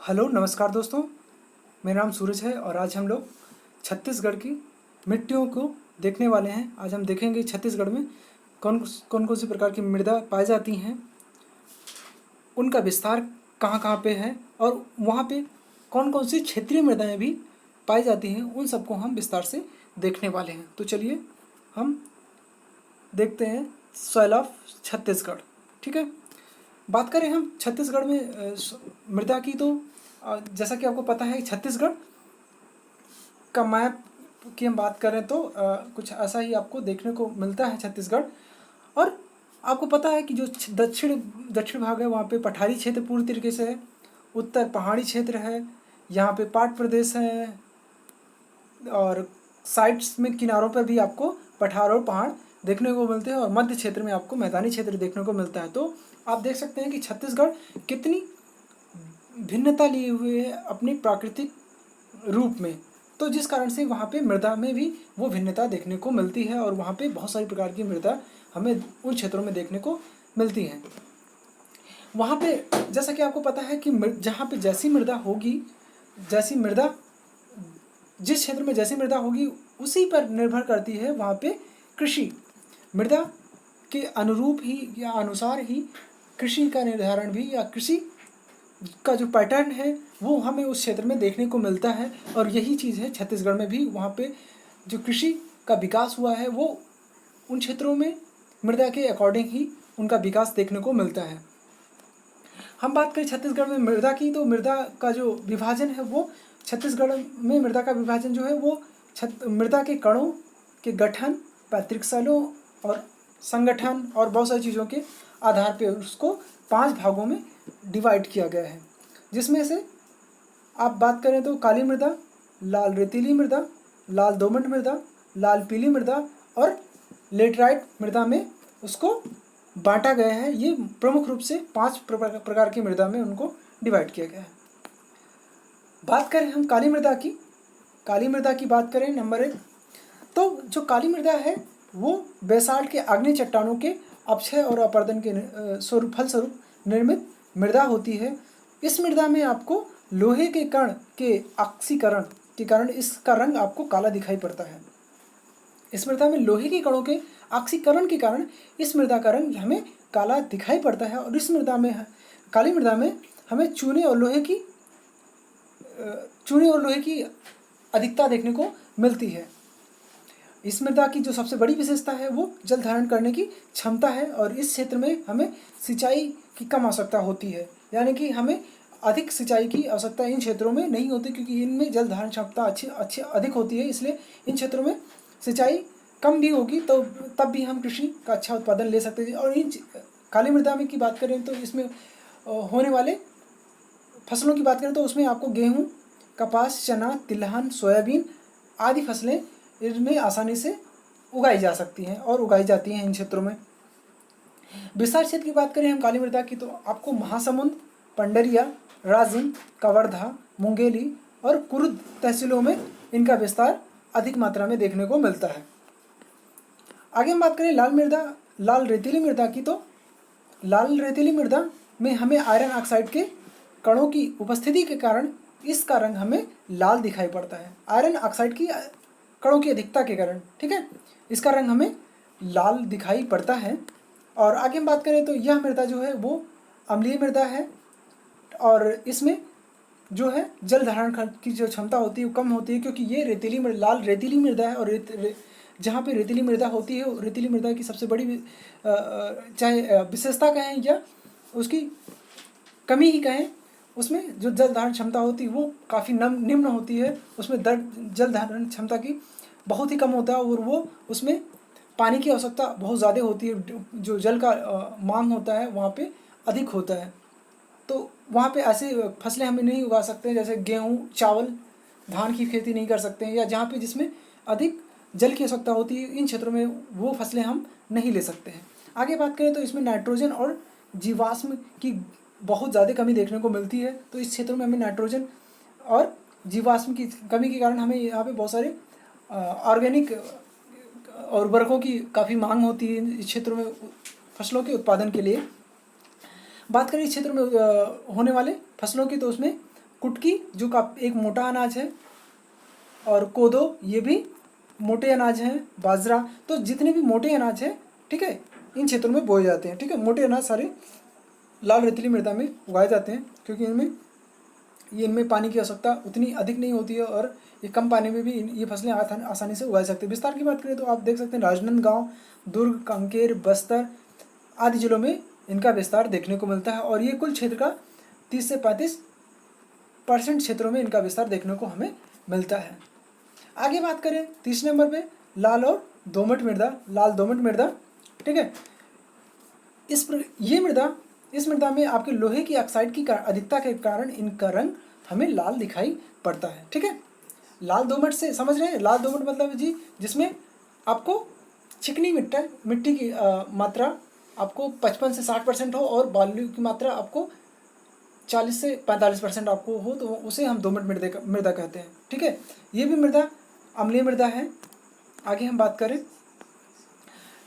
Hello नमस्कार दोस्तों। मेरा नाम सूरज है और आज हम लोग छत्तीसगढ़ की मिट्टियों को देखने वाले हैं। आज हम देखेंगे छत्तीसगढ़ में कौन कौन सी प्रकार की मृदा पाई जाती हैं, उनका विस्तार कहाँ कहाँ पे है और वहाँ पे कौन कौन सी क्षेत्रीय मृदाएं भी पाई जाती हैं, उन सबको हम विस्तार से देखने वाले हैं। तो चलिए हम देखते हैं सॉइल ऑफ छत्तीसगढ़। ठीक है, बात करें हम छत्तीसगढ़ में मृदा की, तो जैसा कि आपको पता है छत्तीसगढ़ का मैप की हम बात करें तो कुछ ऐसा ही आपको देखने को मिलता है छत्तीसगढ़। और आपको पता है कि जो दक्षिण भाग है वहाँ पे पठारी क्षेत्र पूरी तरीके से है, उत्तर पहाड़ी क्षेत्र है, यहाँ पे पाट प्रदेश है और साइड्स में किनारों पर भी आपको पठार और पहाड़ देखने को मिलते हैं और मध्य क्षेत्र में आपको मैदानी क्षेत्र देखने को मिलता है। तो आप देख सकते हैं कि छत्तीसगढ़ कितनी भिन्नता लिए हुए है अपनी प्राकृतिक रूप में, तो जिस कारण से वहाँ पे मृदा में भी वो भिन्नता देखने को मिलती है और वहाँ पे बहुत सारी प्रकार की मृदा हमें उन क्षेत्रों में देखने को मिलती हैं। वहाँ पे जैसा कि आपको पता है कि जहाँ पे जैसी मृदा होगी, जैसी मृदा जिस क्षेत्र में जैसी मृदा होगी उसी पर निर्भर करती है वहाँ पे कृषि। मृदा के अनुरूप ही या अनुसार ही कृषि का निर्धारण भी या कृषि का जो पैटर्न है वो हमें उस क्षेत्र में देखने को मिलता है। और यही चीज़ है छत्तीसगढ़ में भी, वहाँ पे जो कृषि का विकास हुआ है वो उन क्षेत्रों में मृदा के अकॉर्डिंग ही उनका विकास देखने को मिलता है। हम बात करें छत्तीसगढ़ में मृदा की, तो मृदा का जो विभाजन है वो छत्तीसगढ़ में मृदा का विभाजन जो है वो मृदा के कणों के गठन, पैतृक स्थलों और संगठन और बहुत सारी चीज़ों के आधार पर उसको 5 भागों में डिवाइड किया गया है, जिसमें से आप बात करें तो काली मृदा, लाल रेतीली मृदा, लाल दोमट मृदा, लाल पीली मृदा और लेटराइट मृदा में उसको बांटा गया है। ये प्रमुख रूप से 5 प्रकार की मृदा में उनको डिवाइड किया गया है। बात करें हम काली मृदा की बात करें नंबर 1, तो जो काली मृदा है वो बेसाल्ट के आग्नेय चट्टानों के अपक्षय और अपर्दन के फलस्वरूप निर्मित मृदा होती है। इस मृदा में आपको लोहे के कण के ऑक्सीकरण के कारण इसका रंग आपको काला दिखाई पड़ता है। इस मृदा में लोहे के कणों के ऑक्सीकरण के कारण इस मृदा का रंग हमें काला दिखाई पड़ता है। और इस मृदा में, काली मृदा में हमें चूने और लोहे की अधिकता देखने को मिलती है। इस मृदा की जो सबसे बड़ी विशेषता है वो जल धारण करने की क्षमता है और इस क्षेत्र में हमें सिंचाई की कम आवश्यकता होती है, यानी कि हमें अधिक सिंचाई की आवश्यकता इन क्षेत्रों में नहीं होती क्योंकि इनमें जल धारण क्षमता अच्छी अधिक होती है। इसलिए इन क्षेत्रों में सिंचाई कम भी होगी तो तब भी हम कृषि का अच्छा उत्पादन ले सकते हैं। और इन काली मृदा में की बात करें तो इसमें होने वाले फसलों की बात करें तो उसमें आपको गेहूँ, कपास, चना, तिलहन, सोयाबीन आदि फसलें इनमें आसानी से उगाई जा सकती हैं और उगाई जाती हैं इन क्षेत्रों में। विस्तार क्षेत्र की बात करें हम काली मृदा की, तो आपको महासमुंद, पंडरिया, राजिम, कवर्धा, मुंगेली और कुरुद तहसीलों में इनका विस्तार अधिक मात्रा में देखने को मिलता है। आगे हम बात करें लाल रेतीली मृदा की, तो लाल रेतीली मृदा में हमें आयरन ऑक्साइड के कणों की उपस्थिति के कारण इसका रंग हमें लाल दिखाई पड़ता है। आयरन ऑक्साइड की कणों की अधिकता के कारण, ठीक है, इसका रंग हमें लाल दिखाई पड़ता है। और आगे हम बात करें तो यह मृदा जो है वो अम्लीय मृदा है और इसमें जो है जल धारण की जो क्षमता होती है वो कम होती है क्योंकि ये लाल रेतीली मृदा है। और जहाँ पे रेतीली मृदा होती है, रेतीली मृदा की सबसे बड़ी चाहे विशेषता कहें या उसकी कमी ही कहें, उसमें जो जल धारण क्षमता होती है वो काफ़ी निम्न होती है। उसमें जल धारण क्षमता की बहुत ही कम होता है और वो उसमें पानी की आवश्यकता बहुत ज़्यादा होती है। जो जल का मांग होता है वहाँ पे अधिक होता है, तो वहाँ पे ऐसे फसलें हम नहीं उगा सकते जैसे गेहूँ, चावल, धान की खेती नहीं कर सकते हैं, या जहाँ पे जिसमें अधिक जल की आवश्यकता होती है इन क्षेत्रों में वो फसलें हम नहीं ले सकते हैं। आगे बात करें तो इसमें नाइट्रोजन और जीवाश्म की बहुत ज़्यादा कमी देखने को मिलती है। तो इस क्षेत्र में हमें नाइट्रोजन और जीवाश्म की कमी के कारण हमें यहाँ पे बहुत सारे ऑर्गेनिक उर्वरकों की काफ़ी मांग होती है इस क्षेत्रों में फसलों के उत्पादन के लिए। बात करें इस क्षेत्र में होने वाले फसलों की, तो उसमें कुटकी जो का एक मोटा अनाज है, और कोदो ये भी मोटे अनाज हैं, बाजरा, तो जितने भी मोटे अनाज हैं, ठीक है, इन क्षेत्रों में बोए जाते हैं। ठीक है, मोटे अनाज सारे लाल रेतीली मृदा में उगाए जाते हैं, क्योंकि इनमें पानी की आवश्यकता उतनी अधिक नहीं होती है, और ये कम पानी में भी ये फसलें आसानी से उगाई सकते हैं। विस्तार की बात करें तो आप देख सकते हैं राजनांदगांव, दुर्ग, कांकेर, बस्तर आदि जिलों में इनका विस्तार देखने को मिलता है, और ये कुल क्षेत्र का 30 से 35% क्षेत्रों में इनका विस्तार देखने को हमें मिलता है। आगे बात करें तीसरे नंबर पे लाल और दोमट मृदा, लाल दोमट मृदा। ठीक है, इस मृदा में आपके लोहे की ऑक्साइड की अधिकता के कारण इनका रंग हमें लाल दिखाई पड़ता है। ठीक है, लाल दोमट से समझ रहे हैं, लाल दोमट मतलब जी जिसमें आपको चिकनी मिट्टी की मात्रा आपको 55 से 60% हो, और बालू की मात्रा आपको 40 से 45% आपको हो, तो उसे हम दोमट मृदा कहते हैं। ठीक है, ये भी मृदा अम्लीय मृदा है। आगे हम बात करें,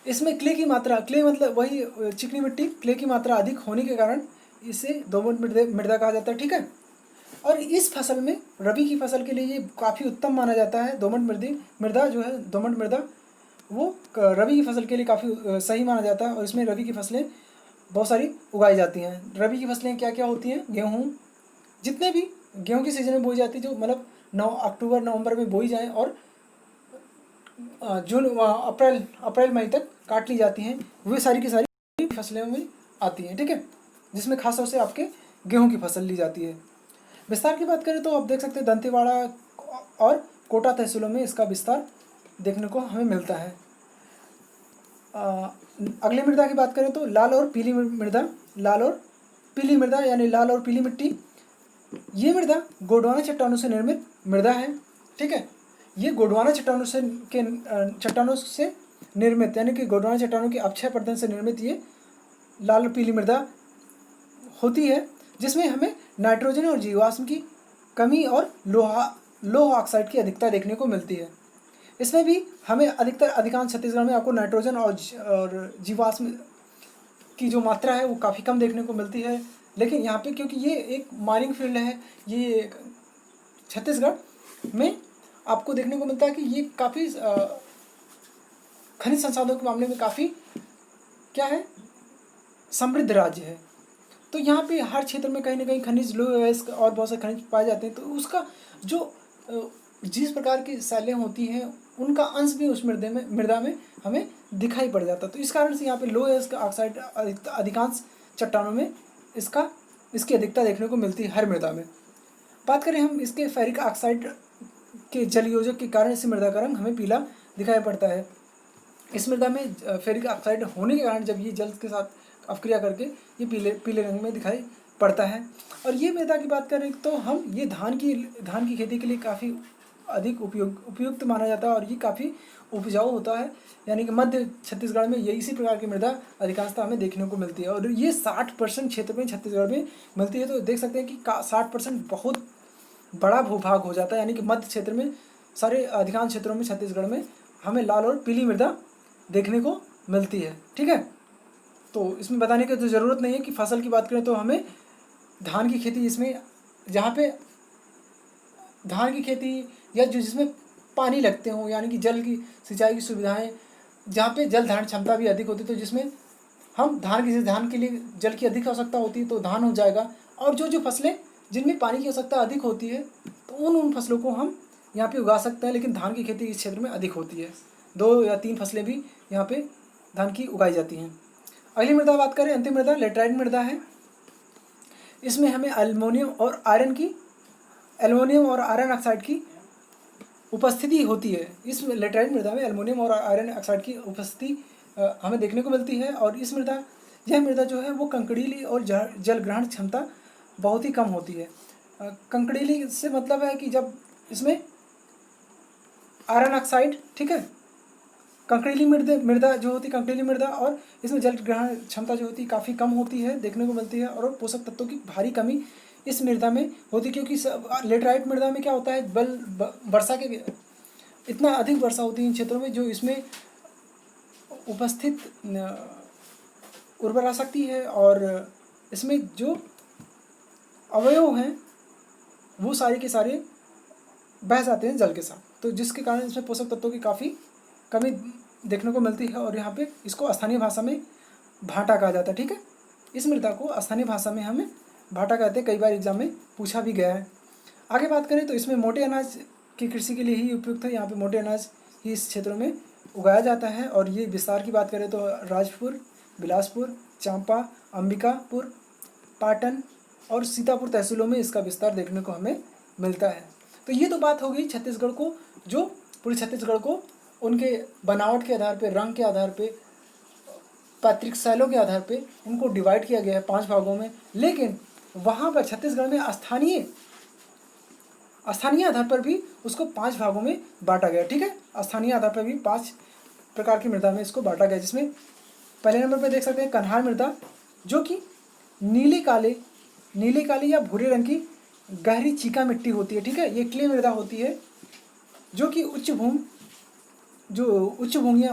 इसमें क्ले की मात्रा, क्ले मतलब वही चिकनी मिट्टी, क्ले की मात्रा अधिक होने के कारण इसे दोमट मृदा कहा जाता है। ठीक है, और इस फसल में रबी की फसल के लिए ये काफ़ी उत्तम माना जाता है। दोमट मृदा जो है, दोमट मृदा वो रबी की फसल के लिए काफ़ी सही माना जाता है, और इसमें रबी की फसलें बहुत सारी उगाई जाती हैं। रबी की फसलें क्या क्या होती हैं? गेहूँ, जितने भी गेहूँ की सीज़न में बोई जाती है, जो मतलब अक्टूबर नवंबर में बोई जाएँ और जून अप्रैल मई तक काट ली जाती हैं, वे सारी की सारी फसलें में आती हैं। ठीक है, जिसमें खास तौर से आपके गेहूं की फसल ली जाती है। विस्तार की बात करें तो आप देख सकते हैं दंतेवाड़ा और कोटा तहसीलों में इसका विस्तार देखने को हमें मिलता है। अगले मृदा की बात करें तो लाल और पीली मृदा, लाल और पीली मृदा यानी लाल और पीली मिट्टी। ये मृदा गोंडवाना चट्टानों से निर्मित मृदा है। ठीक है, ये गोंडवाना चट्टानों से निर्मित यानी कि गोंडवाना चट्टानों के अक्षय पर्दन से निर्मित ये लाल पीली मृदा होती है, जिसमें हमें नाइट्रोजन और जीवाश्म की कमी और लोह ऑक्साइड की अधिकता देखने को मिलती है। इसमें भी हमें अधिकांश छत्तीसगढ़ में आपको नाइट्रोजन और जीवाश्म की जो मात्रा है वो काफ़ी कम देखने को मिलती है। लेकिन यहाँ पे क्योंकि ये एक माइनिंग फील्ड है, ये छत्तीसगढ़ में आपको देखने को मिलता है कि ये काफ़ी खनिज संसाधनों के मामले में काफ़ी क्या है, समृद्ध राज्य है। तो यहाँ पे हर क्षेत्र में कहीं ना कहीं खनिज, लोह अयस्क और बहुत से खनिज पाए जाते हैं। तो उसका जो जिस प्रकार की शैलियाँ होती हैं उनका अंश भी उस मृदा में हमें दिखाई पड़ जाता है। तो इस कारण से यहाँ पे लोह अयस्क ऑक्साइड अधिकांश चट्टानों में इसकी अधिकता देखने को मिलती है हर मृदा में। बात करें हम इसके फेरिक ऑक्साइड के जल योजक के कारण इस मृदा का रंग हमें पीला दिखाई पड़ता है। इस मृदा में फेरिक ऑक्साइड होने के कारण जब ये जल के साथ अपक्रिया करके ये पीले रंग में दिखाई पड़ता है। और ये मृदा की बात करें तो हम ये धान की खेती के लिए काफ़ी अधिक उपयुक्त माना जाता है, और ये काफ़ी उपजाऊ होता है। यानी कि मध्य छत्तीसगढ़ में ये इसी प्रकार की मृदा अधिकांशतः हमें देखने को मिलती है, और ये 60% क्षेत्र में छत्तीसगढ़ में मिलती है। तो देख सकते हैं कि 60% बहुत बड़ा भूभाग हो जाता है। यानी कि मध्य क्षेत्र में सारे अधिकांश क्षेत्रों में छत्तीसगढ़ में हमें लाल और पीली मृदा देखने को मिलती है। ठीक है, तो इसमें बताने की तो ज़रूरत नहीं है कि फसल की बात करें तो हमें धान की खेती, इसमें जहाँ पे धान की खेती या जिसमें पानी लगते हों, यानी कि जल की सिंचाई की सुविधाएं, जहाँ पे जल धारण क्षमता भी अधिक होती है, तो जिसमें हम धान के लिए जल की अधिक आवश्यकता होती है तो धान हो जाएगा। और जो फसलें जिनमें पानी की आवश्यकता अधिक होती है तो उन फसलों को हम यहाँ पे उगा सकते हैं। लेकिन धान की खेती इस क्षेत्र में अधिक होती है, 2 या 3 फसलें भी यहाँ पे धान की उगाई जाती हैं। अगली मृदा बात करें, अंतिम मृदा लेटराइट मृदा है। इसमें हमें एल्युमिनियम और आयरन ऑक्साइड की उपस्थिति होती है। इस लेटराइट मृदा में एल्युमिनियम और आयरन ऑक्साइड की उपस्थिति हमें देखने को मिलती है। और यह मृदा जो है वो कंकड़ीली और जल ग्रहण क्षमता बहुत ही कम होती है। कंकड़ीली से मतलब है कि जब इसमें आयरन ऑक्साइड, ठीक है, कंकड़ीली मृदा जो होती है, कंकड़ीली मृदा, और इसमें जल ग्रहण क्षमता जो होती है काफ़ी कम होती है, देखने को मिलती है। और पोषक तत्वों की भारी कमी इस मृदा में होती है, क्योंकि लेटराइट मृदा में क्या होता है, वर्षा के इतना अधिक वर्षा होती है इन क्षेत्रों में, जो इसमें उपस्थित उर्वरा शक्ति है और इसमें जो अवयव हैं वो सारे के सारे बह जाते हैं जल के साथ, तो जिसके कारण इसमें पोषक तत्वों की काफ़ी कमी देखने को मिलती है। और यहाँ पे इसको स्थानीय भाषा में भाटा कहा जाता है। ठीक है, इस मृदा को स्थानीय भाषा में हमें भाटा कहते हैं, कई बार एग्जाम में पूछा भी गया है। आगे बात करें तो इसमें मोटे अनाज की कृषि के लिए ही उपयुक्त है। यहाँ पे मोटे अनाज ही इस क्षेत्रों में उगाया जाता है। और ये विस्तार की बात करें तो राजपुर, बिलासपुर, चांपा, अंबिकापुर, पाटन और सीतापुर तहसीलों में इसका विस्तार देखने को हमें मिलता है। तो ये तो बात हो गई छत्तीसगढ़ को, जो पूरे छत्तीसगढ़ को उनके बनावट के आधार पर, रंग के आधार पर, पैतृक शैलों के आधार पे उनको डिवाइड किया गया है 5 भागों में। लेकिन वहाँ पर छत्तीसगढ़ में स्थानीय आधार पर भी उसको 5 भागों में बांटा गया। ठीक है, स्थानीय आधार पर भी 5 प्रकार की मृदा में इसको बांटा गया, जिसमें पहले नंबर पर देख सकते हैं कन्हार मृदा, जो कि नीले काले या भूरे रंग की गहरी चीका मिट्टी होती है। ठीक है, ये क्ले मृदा होती है, जो कि उच्च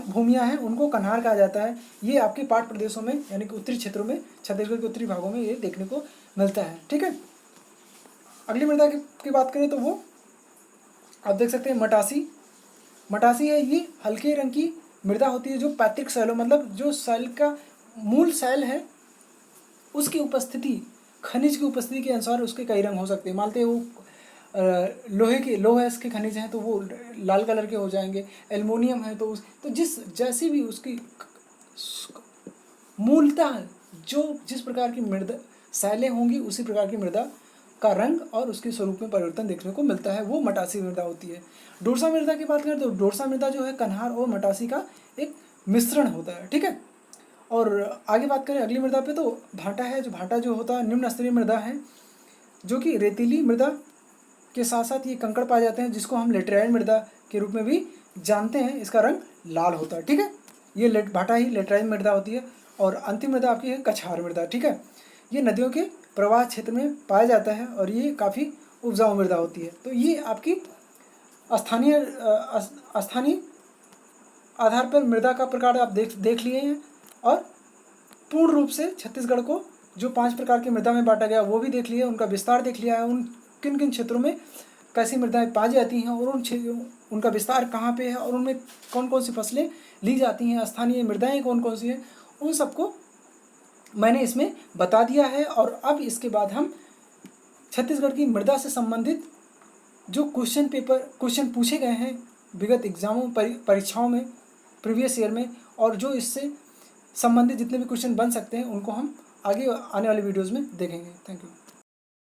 भूमियाँ हैं उनको कन्हार कहा जाता है। ये आपके पाठ प्रदेशों में यानी कि उत्तरी क्षेत्रों में, छत्तीसगढ़ के उत्तरी भागों में ये देखने को मिलता है। ठीक है, अगली मृदा की बात करें तो वो आप देख सकते हैं मटासी है। ये हल्के रंग की मृदा होती है, जो पैतृक शैलों, मतलब जो शैल का मूल शैल है उसकी उपस्थिति, खनिज की उपस्थिति के अनुसार उसके कई रंग हो सकते हैं। मानते हैं वो लोहे के खनिज हैं तो वो लाल कलर के हो जाएंगे, एल्युमिनियम है तो जैसी भी उसकी मूलतः जिस प्रकार की मृदा शैलें होंगी उसी प्रकार की मृदा का रंग और उसके स्वरूप में परिवर्तन देखने को मिलता है, वो मटासी मृदा होती है। डोरसा मृदा की बात करें तो डोरसा मृदा जो है कन्हार और मटासी का एक मिश्रण होता है। ठीक है, और आगे बात करें अगली मृदा पे तो भाटा है। जो भाटा जो होता है निम्न स्तरीय मृदा है, जो कि रेतीली मृदा के साथ साथ ये कंकड़ पाए जाते हैं, जिसको हम लेटराइट मृदा के रूप में भी जानते हैं। इसका रंग लाल होता है। ठीक है, ये भाटा ही लेटराइट मृदा होती है। और अंतिम मृदा आपकी है कछार मृदा। ठीक है, ये नदियों के प्रवाह क्षेत्र में पाया जाता है और ये काफ़ी उपजाऊ मृदा होती है। तो ये आपकी स्थानीय आधार पर मृदा का प्रकार आप देख लिए हैं, और पूर्ण रूप से छत्तीसगढ़ को जो 5 प्रकार की मृदा में बांटा गया वो भी देख लिया, उनका विस्तार देख लिया है, उन किन किन क्षेत्रों में कैसी मृदाएं पाई जाती हैं और उनका विस्तार कहाँ पे है और उनमें कौन कौन सी फसलें ली जाती हैं, स्थानीय मृदाएं कौन कौन सी हैं, उन सबको मैंने इसमें बता दिया है। और अब इसके बाद हम छत्तीसगढ़ की मृदा से संबंधित जो क्वेश्चन पूछे गए हैं विगत एग्जामों परीक्षाओं में, प्रीवियस ईयर में, और जो इससे संबंधित जितने भी क्वेश्चन बन सकते हैं उनको हम आगे आने वाले वीडियोज़ में देखेंगे। Thank you.